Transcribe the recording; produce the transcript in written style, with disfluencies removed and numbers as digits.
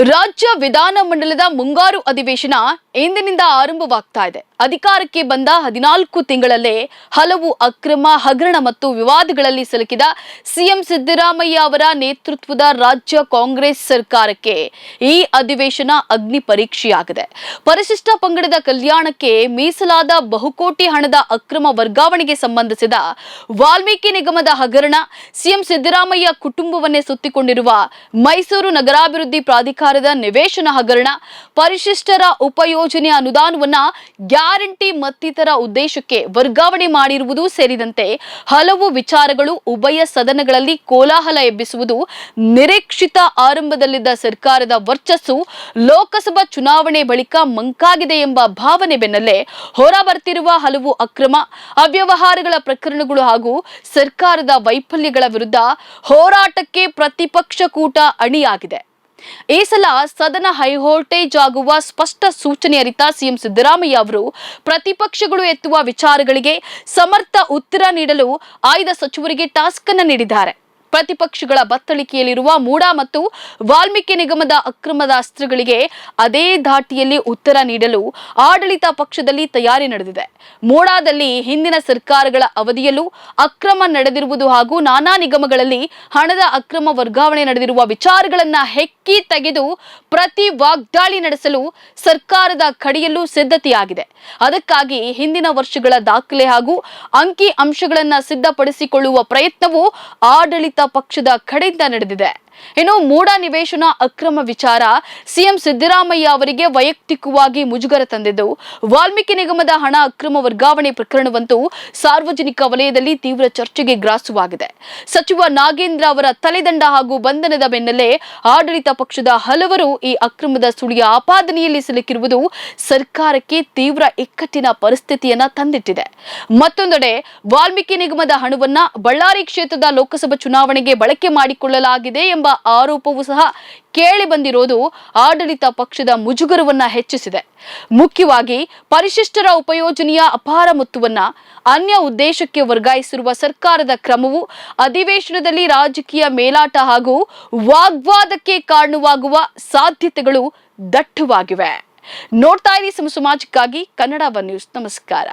ರಾಜ್ಯ ವಿಧಾನಮಂಡಲದ ಮುಂಗಾರು ಅಧಿವೇಶನ ಇಂದಿನಿಂದ ಆರಂಭವಾಗ್ತಾ ಇದೆ. ಅಧಿಕಾರಕ್ಕೆ ಬಂದ 14 ತಿಂಗಳಲ್ಲೇ ಹಲವು ಅಕ್ರಮ, ಹಗರಣ ಮತ್ತು ವಿವಾದಗಳಲ್ಲಿ ಸಿಲುಕಿದ ಸಿಎಂ ಸಿದ್ದರಾಮಯ್ಯ ಅವರ ನೇತೃತ್ವದ ರಾಜ್ಯ ಕಾಂಗ್ರೆಸ್ ಸರ್ಕಾರಕ್ಕೆ ಈ ಅಧಿವೇಶನ ಅಗ್ನಿ ಪರೀಕ್ಷೆಯಾಗಿದೆ. ಪರಿಶಿಷ್ಟ ಪಂಗಡದ ಕಲ್ಯಾಣಕ್ಕೆ ಮೀಸಲಾದ ಬಹುಕೋಟಿ ಹಣದ ಅಕ್ರಮ ವರ್ಗಾವಣೆಗೆ ಸಂಬಂಧಿಸಿದ ವಾಲ್ಮೀಕಿ ನಿಗಮದ ಹಗರಣ, ಸಿಎಂ ಸಿದ್ದರಾಮಯ್ಯ ಕುಟುಂಬವನ್ನೇ ಸುತ್ತಿಕೊಂಡಿರುವ ಮೈಸೂರು ನಗರಾಭಿವೃದ್ಧಿ ಪ್ರಾಧಿಕಾರದ ನಿವೇಶನ ಹಗರಣ, ಪರಿಶಿಷ್ಟರ ಉಪಯೋಜನೆ ಅನುದಾನವನ್ನ ಗ್ಯಾರಂಟಿ ಮತ್ತಿತರ ಉದ್ದೇಶಕ್ಕೆ ವರ್ಗಾವಣೆ ಮಾಡಿರುವುದು ಸೇರಿದಂತೆ ಹಲವು ವಿಚಾರಗಳು ಉಭಯ ಸದನಗಳಲ್ಲಿ ಕೋಲಾಹಲ ಎಬ್ಬಿಸುವುದು ನಿರೀಕ್ಷಿತ. ಆರಂಭದಲ್ಲಿದ್ದ ಸರ್ಕಾರದ ವರ್ಚಸ್ಸು ಲೋಕಸಭಾ ಚುನಾವಣೆ ಬಳಿಕ ಮಂಕಾಗಿದೆ ಎಂಬ ಭಾವನೆ ಬೆನ್ನಲ್ಲೇ ಹೊರಬರ್ತಿರುವ ಹಲವು ಅಕ್ರಮ, ಅವ್ಯವಹಾರಗಳ ಪ್ರಕರಣಗಳು ಹಾಗೂ ಸರ್ಕಾರದ ವೈಫಲ್ಯಗಳ ವಿರುದ್ಧ ಹೋರಾಟಕ್ಕೆ ಪ್ರತಿಪಕ್ಷ ಕೂಟ ಅಣಿಯಾಗಿದೆ. ಈ ಸಲ ಸದನ ಹೈವೋಲ್ಟೇಜ್ ಆಗುವ ಸ್ಪಷ್ಟ ಸೂಚನೆ ಅರಿತ ಸಿಎಂ ಸಿದ್ದರಾಮಯ್ಯ ಅವರು ಪ್ರತಿಪಕ್ಷಗಳು ಎತ್ತುವ ವಿಚಾರಗಳಿಗೆ ಸಮರ್ಥ ಉತ್ತರ ನೀಡಲು ಆಯ್ದ ಸಚಿವರಿಗೆ ಟಾಸ್ಕ್ ಅನ್ನು ನೀಡಿದ್ದಾರೆ. ಪ್ರತಿಪಕ್ಷಗಳ ಬತ್ತಳಿಕೆಯಲ್ಲಿರುವ ಮೂಡ ಮತ್ತು ವಾಲ್ಮೀಕಿ ನಿಗಮದ ಅಕ್ರಮದ ಅಸ್ತ್ರಗಳಿಗೆ ಅದೇ ಧಾಟಿಯಲ್ಲಿ ಉತ್ತರ ನೀಡಲು ಆಡಳಿತ ಪಕ್ಷದಲ್ಲಿ ತಯಾರಿ ನಡೆದಿದೆ. ಮೂಡಾದಲ್ಲಿ ಹಿಂದಿನ ಸರ್ಕಾರಗಳ ಅವಧಿಯಲ್ಲೂ ಅಕ್ರಮ ನಡೆದಿರುವುದು ಹಾಗೂ ನಾನಾ ನಿಗಮಗಳಲ್ಲಿ ಹಣದ ಅಕ್ರಮ ವರ್ಗಾವಣೆ ನಡೆದಿರುವ ವಿಚಾರಗಳನ್ನ ಹೆಕ್ಕಿ ತೆಗೆದು ಪ್ರತಿ ವಾಗ್ದಾಳಿ ನಡೆಸಲು ಸರ್ಕಾರದ ಕಡೆಯಲ್ಲೂ ಸಿದ್ಧತೆಯಾಗಿದೆ. ಅದಕ್ಕಾಗಿ ಹಿಂದಿನ ವರ್ಷಗಳ ದಾಖಲೆ ಹಾಗೂ ಅಂಕಿ ಅಂಶಗಳನ್ನ ಸಿದ್ಧಪಡಿಸಿಕೊಳ್ಳುವ ಪ್ರಯತ್ನವು ಆಡಳಿತ ಪಕ್ಷದ ಕಡೆಯಿಂದ ನಡೆದಿದೆ. ಇನ್ನು ಮೂಡ ನಿವೇಶನ ಅಕ್ರಮ ವಿಚಾರ ಸಿಎಂ ಸಿದ್ದರಾಮಯ್ಯ ಅವರಿಗೆ ವೈಯಕ್ತಿಕವಾಗಿ ಮುಜುಗರ ತಂದಿದ್ದು, ವಾಲ್ಮೀಕಿ ನಿಗಮದ ಹಣ ಅಕ್ರಮ ವರ್ಗಾವಣೆ ಪ್ರಕರಣವಂತೂ ಸಾರ್ವಜನಿಕ ವಲಯದಲ್ಲಿ ತೀವ್ರ ಚರ್ಚೆಗೆ ಗ್ರಾಸವಾಗಿದೆ. ಸಚಿವ ನಾಗೇಂದ್ರ ಅವರ ತಲೆದಂಡ ಹಾಗೂ ಬಂಧನದ ಬೆನ್ನಲ್ಲೇ ಆಡಳಿತ ಪಕ್ಷದ ಹಲವರು ಈ ಅಕ್ರಮದ ಸುಳಿಯ ಆಪಾದನೆಯಲ್ಲಿ ಸಿಲುಕಿರುವುದು ಸರ್ಕಾರಕ್ಕೆ ತೀವ್ರ ಇಕ್ಕಟ್ಟಿನ ಪರಿಸ್ಥಿತಿಯನ್ನ ತಂದಿಟ್ಟಿದೆ. ಮತ್ತೊಂದೆಡೆ ವಾಲ್ಮೀಕಿ ನಿಗಮದ ಹಣವನ್ನ ಬಳ್ಳಾರಿ ಕ್ಷೇತ್ರದ ಲೋಕಸಭಾ ಚುನಾವಣೆಗೆ ಬಳಕೆ ಮಾಡಿಕೊಳ್ಳಲಾಗಿದೆ ಎಂಬ ಆರೋಪವೂ ಸಹ ಕೇಳಿ ಬಂದಿರೋದು ಆಡಳಿತ ಪಕ್ಷದ ಮುಜುಗರವನ್ನ ಹೆಚ್ಚಿಸಿದೆ. ಮುಖ್ಯವಾಗಿ ಪರಿಶಿಷ್ಟರ ಉಪಯೋಜನೆಯ ಅಪಾರ ಮೊತ್ತವನ್ನ ಅನ್ಯ ಉದ್ದೇಶಕ್ಕೆ ವರ್ಗಾಯಿಸಿರುವ ಸರ್ಕಾರದ ಕ್ರಮವು ಅಧಿವೇಶನದಲ್ಲಿ ರಾಜಕೀಯ ಮೇಲಾಟ ಹಾಗೂ ವಾಗ್ವಾದಕ್ಕೆ ಕಾರಣವಾಗುವ ಸಾಧ್ಯತೆಗಳು ದಟ್ಟವಾಗಿವೆ. ನೋಡ್ತಾ ಇರಿ ಸಮಾಜಕ್ಕಾಗಿ ಕನ್ನಡ ಒನ್ ನ್ಯೂಸ್. ನಮಸ್ಕಾರ.